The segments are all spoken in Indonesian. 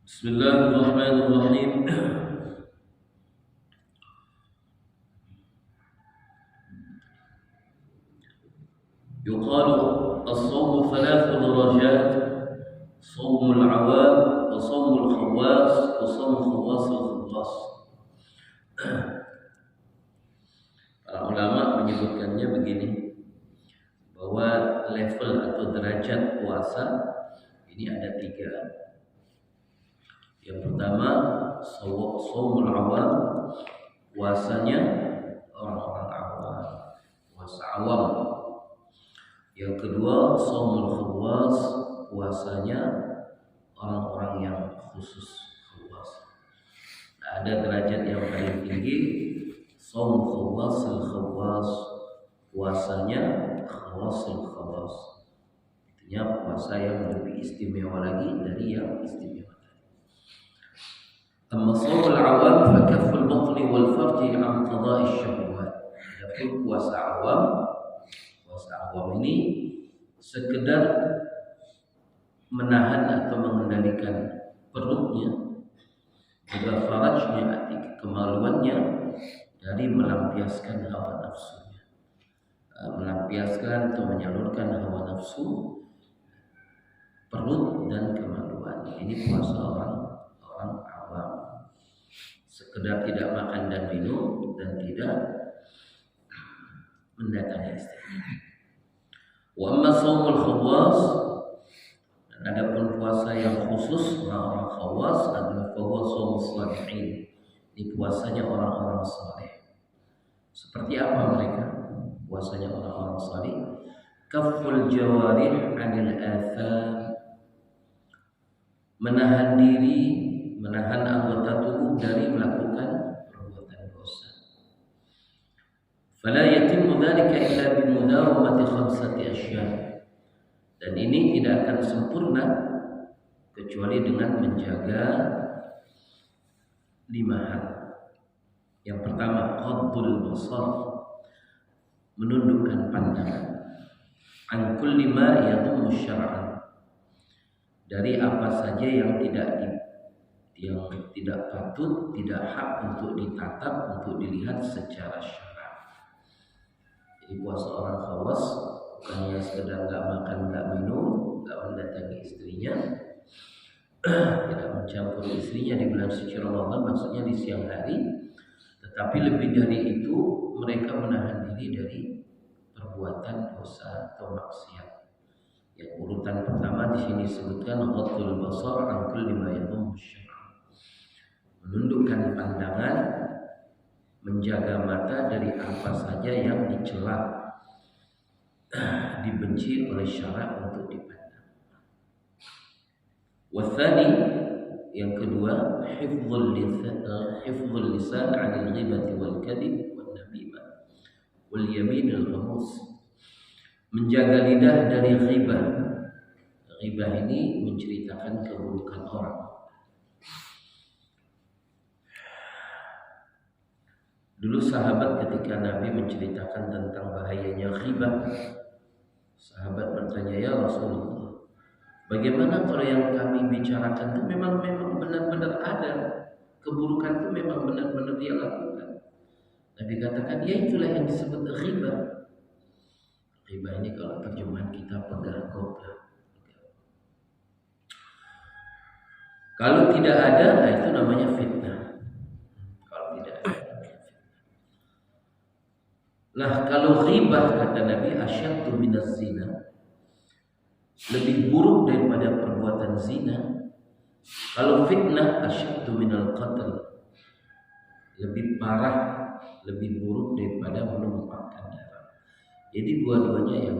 Bismillahirrahmanirrahim. يقال الصوم ثلاث درجات: صوم العوام وصوم الخواص وصوم خواص الخواص. Para ulama menyebutkannya begini, bahwa level atau derajat puasa ini ada tiga. Yang pertama, shaumul awam, puasanya orang-orang awam, puasa awam. Yang kedua, shaumul khawas, puasanya orang-orang yang khusus khawas. Nah, ada derajat yang paling tinggi, shaum khawasil khawas, puasanya khawasil khawas. Artinya puasa yang lebih istimewa lagi dari yang istimewa. Amma shaumul awam fa kafful batni wal farji an qada'i syahwat. Adapun puasa awam ini sekedar menahan atau mengendalikan perutnya, juga farajnya, arti kemaluannya, dari melampiaskan hawa nafsunya, melampiaskan atau menyalurkan hawa nafsu, perut dan kemaluan. Ini puasa orang awam, sekedar tidak makan dan minum dan tidak mendatangi istrinya. Wa amma shaumul khawas, dan adapun puasa yang khusus orang-orang khawas adalah bahwa shaumus shalihin. Ini puasanya orang-orang saleh. Seperti apa mereka? Puasanya orang-orang saleh. Kafful jawarih 'anil atham, menahan diri, menahan anggota tubuh dari melakukan perbuatan dosa. Fala yatimmu dzalika illa bimudawamati khamsati asya'. Dan ini tidak akan sempurna kecuali dengan menjaga 5 hal. Yang pertama, ghaddul basar, menundukkan pandangan, an kulli ma yadhummu syar'an, dari apa saja yang tidak patut, tidak hak untuk ditatap, untuk dilihat secara syar'i. Jadi puasa orang khawas bukannya sekedar nggak makan, nggak minum, nggak mendatangi istrinya, tidak mencampur istrinya di bulan suci Ramadan, maksudnya di siang hari, tetapi lebih dari itu mereka menahan diri dari perbuatan dosa atau maksiat. Yang urutan pertama di sini disebutkan ghaddul basar an kulli ma yadhummu syar'a, menundukkan pandangan, menjaga mata dari apa saja yang dicela, dibenci oleh syarak untuk dipandang. Wathani, yang kedua, hifdzul lisan 'anil ghibati wal kadhib wan namimah wal yaminil ghamus, menjaga lidah dari ghibah. Ghibah ini menceritakan keburukan orang. Dulu sahabat ketika Nabi menceritakan tentang bahayanya ghibah, sahabat bertanya, ya Rasulullah, bagaimana kalau yang kami bicarakan itu memang benar-benar ada, keburukan itu memang benar-benar dia lakukan? Nabi katakan, ya itulah yang disebut ghibah. Ghibah ini kalau terjemahan kita pegang goblah. Kalau tidak ada, nah itu namanya fitnah. Kalau tidak ada. Nah, kalau ghibah kata Nabi asyaddu minaz zina, lebih buruk daripada perbuatan zina. Kalau fitnah asyaddu minal qatl, lebih parah, lebih buruk daripada menumpahkan darah. Jadi dua-duanya yang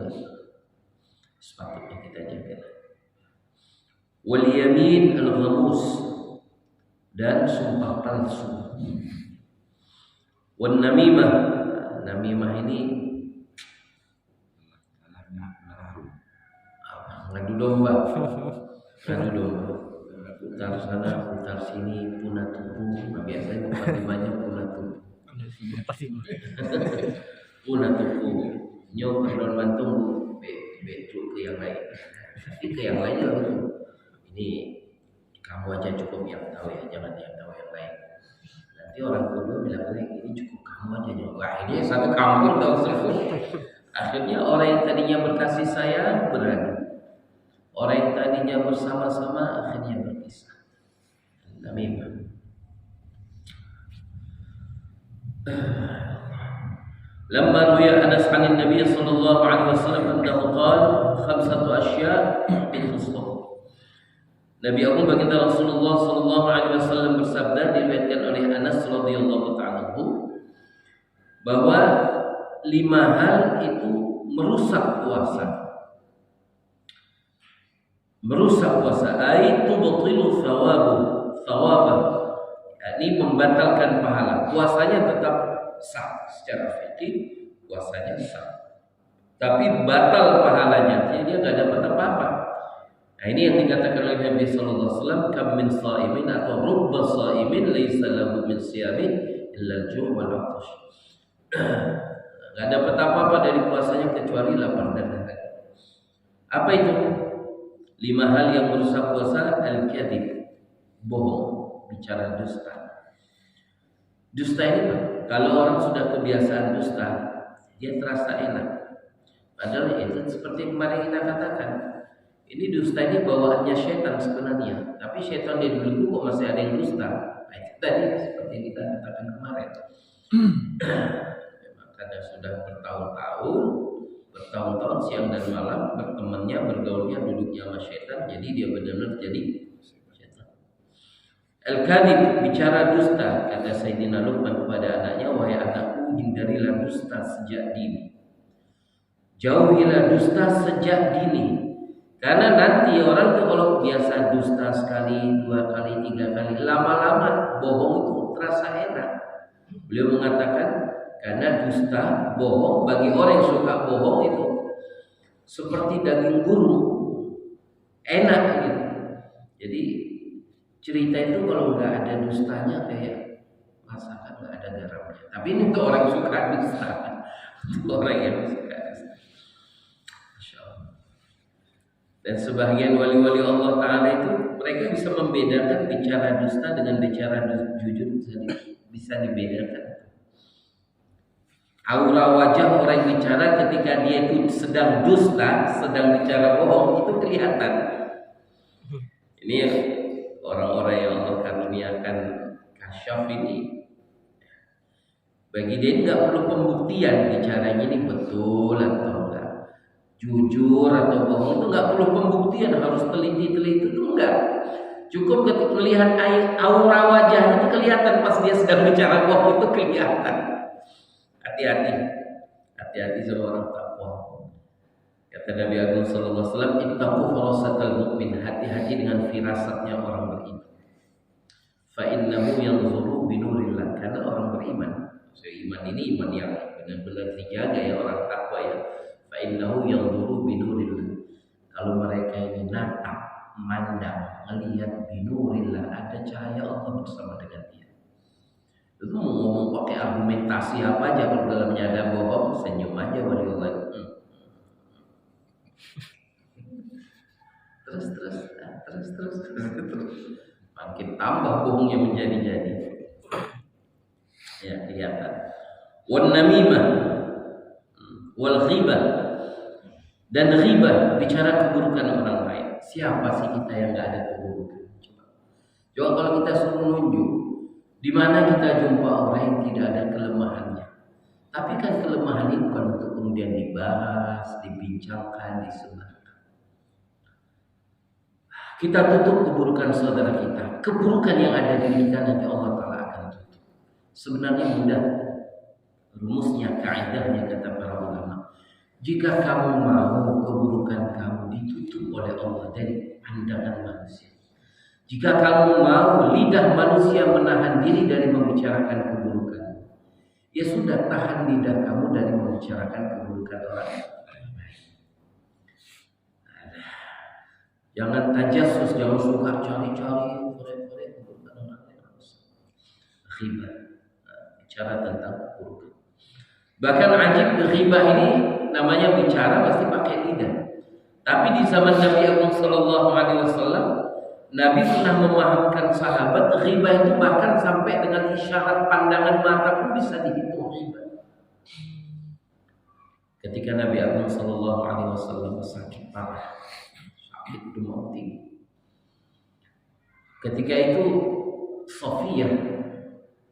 sepatutnya kita jaga. Wal yamin al-ghamus, dan sumpah palsu. Wan namimah, namimah ini ngadu domba, putar sana, putar sini, punah tubuh. Nah, biasanya mukadimahnya punah tubuh. Punah tubuh, nyok kedon mantung, betul ke yang lain. Tapi ke yang lain itu, ini Kamu aja cukup yang tahu ya, jangan yang tahu yang lain. Nanti orang kedua bilang ini cukup kamu aja yang wah ini satu kampung tahu semua. Akhirnya orang yang tadinya berkasih sayang berani, orang yang tadinya bersama-sama akhirnya berpisah. Namimah. Lamma ruya Anas 'an Nabi sallallahu alaihi wasallam annahu qala khamsatu asya' bikhuslah. Nabi Agung baginda Rasulullah sallallahu alaihi wasallam bersabda, diriwayatkan oleh Anas radhiyallahu ta'ala bahwa 5 hal itu merusak puasa. Merusak puasa, ai tubtilu thawabah. Yakni membatalkan pahala. Puasanya tetap sah secara fikih, puasanya sah. Tapi batal pahalanya, jadi dia enggak dapat apa-apa. Nah, ini yang dikatakan oleh Nabi sallallahu alaihi wasallam, kam min shaimin atau rubba shaimin laisa lahu min siyamin illa al-ju' wal 'atash. Enggak dapat apa-apa dari puasanya kecuali lapar dan dahaga. Apa itu? 5 hal yang merusak puasa: al-kadzib, bohong, bicara dusta. Dusta ini kalau orang sudah kebiasaan dusta, dia terasa enak. Padahal itu seperti kemarin kita katakan, ini dusta ini bawaannya setan sebenarnya. Tapi setan dia dulu kok masih ada yang dusta. Nah, itu tadi seperti kita katakan kemarin. Karena sudah bertahun-tahun siang dan malam bertemannya, bergaulnya, duduknya sama setan, jadi dia benar-benar jadi setan. Al-kadhib, bicara dusta. Kata Sayyidina Luqman kepada anaknya, wahai anakku, hindarilah dusta sejak dini. Jauhilah dusta sejak dini. Karena nanti orang tuh kalau biasa dusta sekali, 2 kali, 3 kali, lama-lama bohong itu terasa enak. Beliau mengatakan karena dusta, bohong bagi orang yang suka bohong itu seperti daging burung, enak gitu. Jadi cerita itu kalau nggak ada dustanya kayak masakan nggak ada garamnya. Tapi ini untuk orang yang suka dusta, untuk orang yang suka dusta. Masya Allah. Dan sebagian wali-wali Allah Ta'ala itu mereka bisa membedakan bicara dusta dengan bicara jujur, bisa dibedakan. Aura wajah orang yang bicara ketika dia itu sedang dusta, sedang bicara bohong, itu kelihatan. Ini orang-orang yang Allah karuniakan kasyaf ini, bagi dia nggak perlu pembuktian bicaranya ini betul atau enggak, jujur atau bohong, itu nggak perlu pembuktian, harus teliti-teliti, itu enggak. Cukup ketika melihat aura wajah itu kelihatan pas dia sedang bicara bohong, itu kelihatan. Hati-hati sama orang takwa. Kata Nabi Agung sallallahu alaihi wasallam, ittaqu farasatal mu'min, hati-hati dengan firasatnya orang beriman. Fa innahu yanzuru binurillah, karena orang beriman. Iman ini iman yang benar-benar dijaga ya, orang takwa ya. Fa innahu yanzuru binurillah. Kalau mereka ini natap, mandang, melihat binurillah, ada cahaya Allah bersama dengan dia. Itu mau ngomong pakai argumentasi apa aja, kalau dalamnya ada bohong, senyum aja wali Allah. Terus. Makin tambah bohongnya menjadi-jadi. Ya, kelihatan. Wan namimah wal ghibah, dan ghibah, bicara keburukan orang lain. Siapa sih kita yang enggak ada keburukan? Coba kalau kita suruh nunjuk di mana kita jumpa orang yang tidak ada kelemahannya. Tapi kan kelemahan ini bukan untuk kemudian dibahas, dibincangkan, disebarkan. Kita tutup keburukan saudara kita. Keburukan yang ada di kita nanti Allah Ta'ala akan tutup. Sebenarnya mudah. Rumusnya, kaidahnya kata para ulama. Jika kamu mau keburukan kamu ditutup oleh Allah dari pandangan manusia. Jika kamu mau lidah manusia menahan diri dari membicarakan keburukan, ya sudah, tahan lidah kamu dari membicarakan keburukan orang lain. Jangan tajassus, jangan suka cari-cari keburukan orang lain. Ghibah, bicara tentang keburukan. Bahkan ajib, ghibah ini namanya bicara pasti pakai lidah. Tapi di zaman Nabi Muhammad sallallahu alaihi wasallam, Nabi pernah memahamkan sahabat ghibah itu bahkan sampai dengan isyarat pandangan mata pun bisa dihitung ghibah. Ketika Nabi Agung Sallallahu Alaihi Wasallam sakit parah, sakit demam tinggi. Ketika itu Sofiyah,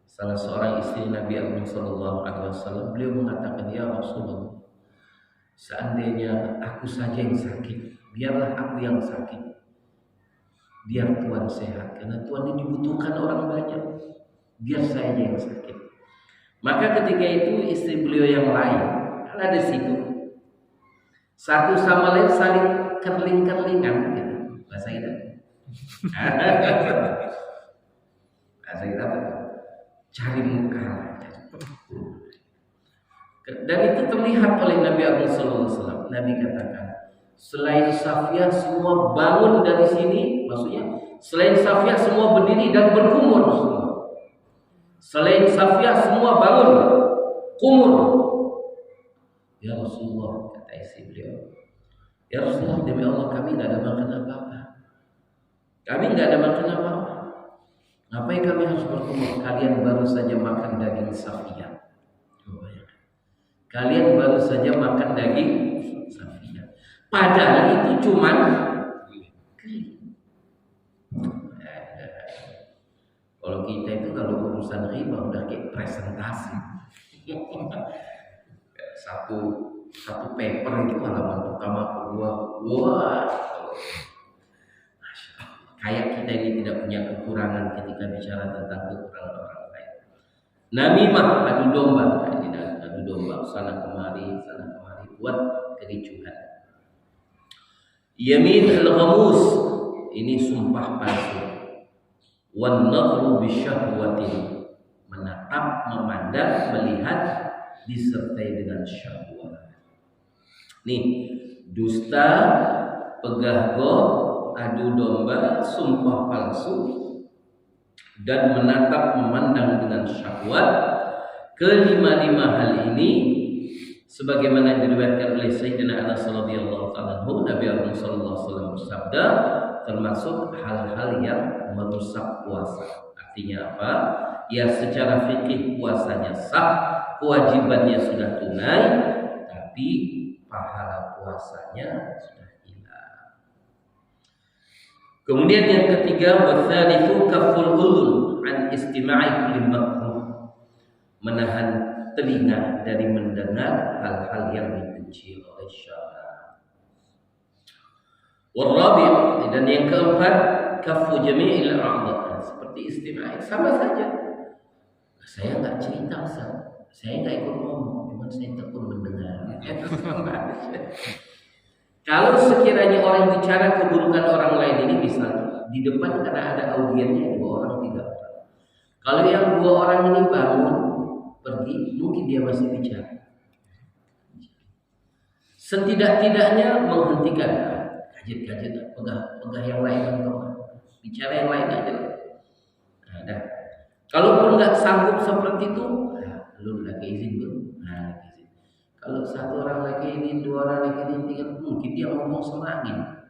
salah seorang istri Nabi Agung Sallallahu Alaihi Wasallam, beliau mengatakan, ya Rasulullah, seandainya aku saja yang sakit, biarlah aku yang sakit, biar Tuhan sehat, karena Tuhan ini dibutuhkan orang banyak, biar saya yang sakit. Maka ketika itu istri beliau yang lain, kan ada situ, satu sama lain saling kerling-kerlingan, gitu. Bahasa kita, bahasa kita apa? Cari muka. Dan itu terlihat oleh Nabi Agung Sallallahu Alaihi Wasallam. Nabi katakan, selain Safiyah semua bangun dari sini, maksudnya selain Safiyah semua berdiri dan berkumur semua. Selain Safiyah semua bangun, kumur. Ya Rasulullah, kata istri beliau, ya Rasulullah, demi Allah kami tidak ada makan apa-apa. Kami tidak ada makan apa-apa. Ngapain kami harus berkumur? Kalian baru saja makan daging Safiyah. Kalian baru saja makan daging Safiyah. Padahal itu cuman kalau kita itu kalau urusan riba udah kayak presentasi. Satu paper itu halaman pertama kedua, wah, kayak kita ini tidak punya kekurangan ketika bicara tentang kekurangan orang lain. Namimah, adu domba, adu domba, sana kemari buat kericuhan. Yamin al-ghamus, ini sumpah palsu. Wan nadru bisyahwatin, menatap, memandang, melihat disertai dengan syahwat. Nih, dusta, pegahgo, adu domba, sumpah palsu, dan menatap, memandang dengan syahwat. Kelima-lima hal ini sebagaimana diriwayatkan oleh Sayyidina Anas radhiyallahu ta'ala anhu, Nabi Muhammad sallallahu alaihi wasallam bersabda, termasuk hal-hal yang merusak puasa. Artinya apa? Ya secara fikih puasanya sah, kewajibannya sudah tunai, tapi pahala puasanya sudah hilang. Kemudian yang ketiga, watsalitsu kaful udhun an istima'i kulli makruh, menahan telinga dari mendengar hal-hal yang dibenci oleh syaitan. Warabi', dan yang keempat, kafu jami'il a'dha, seperti istima'i, sama saja. Saya enggak cerita, saya enggak ikut ngomong, cuma saya tekun mendengar. Kalau sekiranya orang bicara keburukan orang lain ini, misalnya di depan karena ada audiennya 2 orang 3 orang. Kalau yang 2 orang ini bangun pergi, mungkin dia masih bicara. Setidak-tidaknya menghentikan kajet-kajet, pegah yang lain atau bicara yang lain aja. Nah, kalaupun nggak sanggup seperti itu, lu lagi izin belum? Nah, izin. Kalau 1 orang lagi izin, 2 orang lagi izin, mungkin dia ngomong sama angin.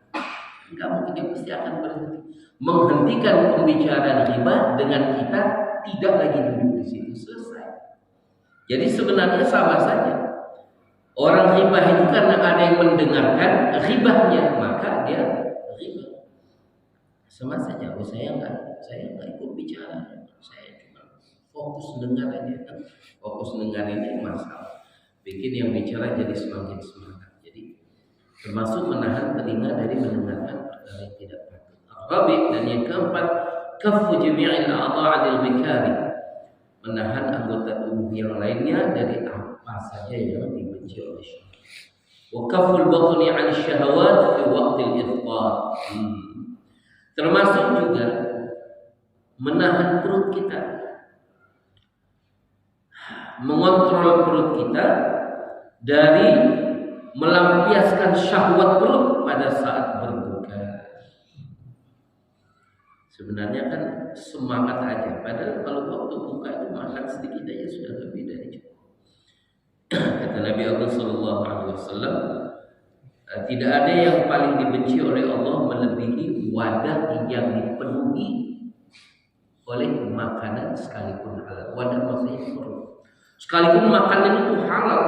Enggak mungkin, dia pasti akan berhenti. Menghentikan pembicaraan riba dengan kita tidak lagi duduk di situ, selesai. Jadi sebenarnya sama saja. Orang ribah itu karena ada yang mendengarkan ribahnya, maka dia ribah. Sama saja. Saya enggak ikut bicara. Saya cuma fokus dengar aja. Fokus dengar ini masalah. Bikin yang bicara jadi semakin semangat. Jadi termasuk menahan telinga dari mendengarkan perkara yang tidak patut. Rabi', dan yang keempat, kaffu jami'il a'dha'il mikari, menahan anggota tubuh yang lainnya dari apa saja yang dibenci oleh syaitan. Wa kaful batni 'an syahawat fi waqtil ifṭar. Termasuk juga menahan perut kita, mengontrol perut kita dari melampiaskan syahwat perut pada saat berbuka. Sebenarnya kan semangat aja, padahal kalau waktu buka itu makan sedikit aja sudah lebih dari cukup. Kata Nabi Sallallahu Alaihi Wasallam, Tidak ada yang paling dibenci oleh Allah melebihi wadah yang dipenuhi oleh makanan sekalipun halal. Wadah maksudnya perut. Sekalipun makanan itu halal,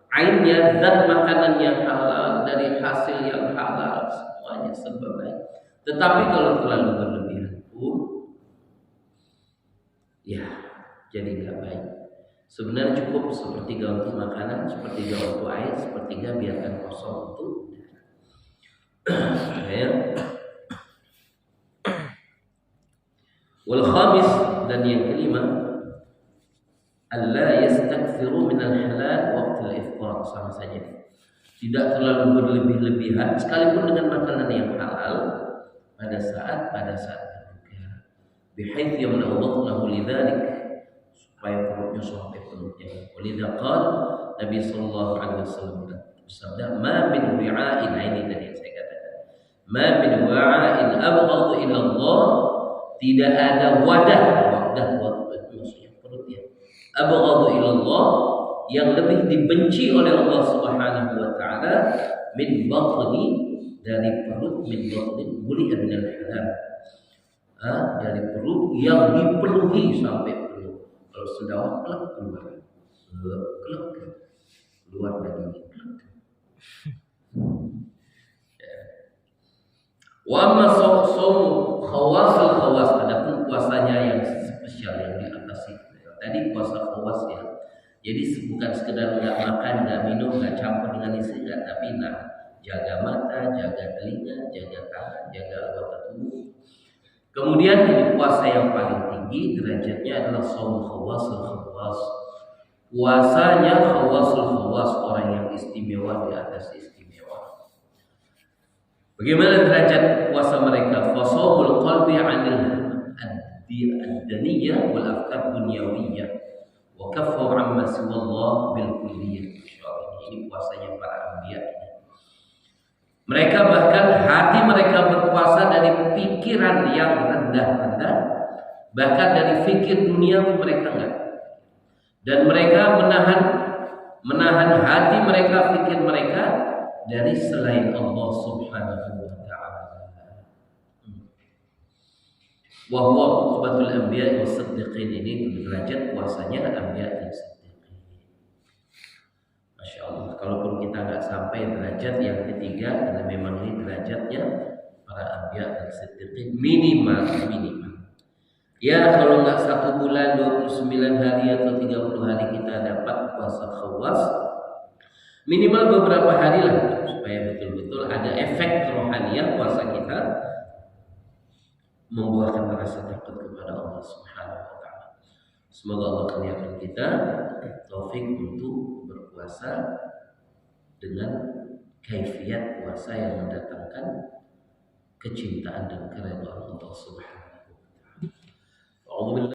ainnya zat makanan yang halal dari hasil yang halal, semuanya serba baik. Tetapi kalau terlalu berlebihan pun, ya jadi nggak baik. Sebenarnya cukup sepertiga untuk makanan, sepertiga untuk air, sepertiga biarkan kosong untuk ya. Wal khamis, dan yang kelima, alla yastakthiru min al halal waqt al iftar, sama saja. Tidak terlalu berlebih-lebihan sekalipun dengan makanan yang halal pada saat berbuka. Bihaitsu yamna'u batnahu lidzalik, supaya perutnya sampai penuhnya. Walidha qala Nabi sallallahu alaihi wasallam bersabda, "Ma min wi'a'in," ini tadi yang saya katakan. "Ma min wi'a'in abghadu ila Allah," tidak ada wadah maksudnya perut ya. Abghadu ila Allah, yang lebih dibenci oleh Allah Subhanahu wa taala, min batni, dari perut, min batni muli'an min al-halal. Dari perut yang dipenuhi sampai penuh. Kalau sudah klek keluar dagingnya. Wa amma shaum khawas, adapun puasanya yang spesial yang di atas itu. Tadi puasa khawas ya. Jadi bukan sekedar nggak makan, nggak minum, nggak campur dengan istri, nggak, tapi jaga mata, jaga telinga, jaga tangan, jaga anggota tubuh. Kemudian ini puasa yang paling tinggi derajatnya adalah shaum khawasul khawas. Puasanya khawasul khawas, orang yang istimewa di atas istimewa. Bagaimana derajat puasa mereka? Fasawul qalbi 'anil ad-daniyah wal afkar dunyawiyah wa kaffu 'amma siwallah bil kulliyah. Ini puasanya para anbiya. Mereka bahkan hati mereka berpuasa dari pikiran yang rendah-rendah, bahkan dari fikir duniawi mereka enggak. Dan mereka menahan hati mereka, fikir mereka dari selain Allah Subhanahu wa taala. Wa huwa uqbatul anbiya was siddiqin, ini derajat puasanya anbiya dan siddiqin. Masya Allah, kalaupun kita nggak sampai derajat yang ketiga, karena memang ini derajatnya para anbiya dan siddiqin, minimal. Ya kalau nggak 1 bulan 29 hari atau 30 hari kita dapat puasa khawas, minimal beberapa hari lah, supaya betul-betul ada efek rohaniah puasa kita, membuahkan rasa takut kepada Allah Subhanahu wa taala. Semoga Allah kurniakan kita taufik untuk berpuasa dengan kaifiat puasa yang mendatangkan kecintaan dan keridhaan Allah Subhanahu wa taala.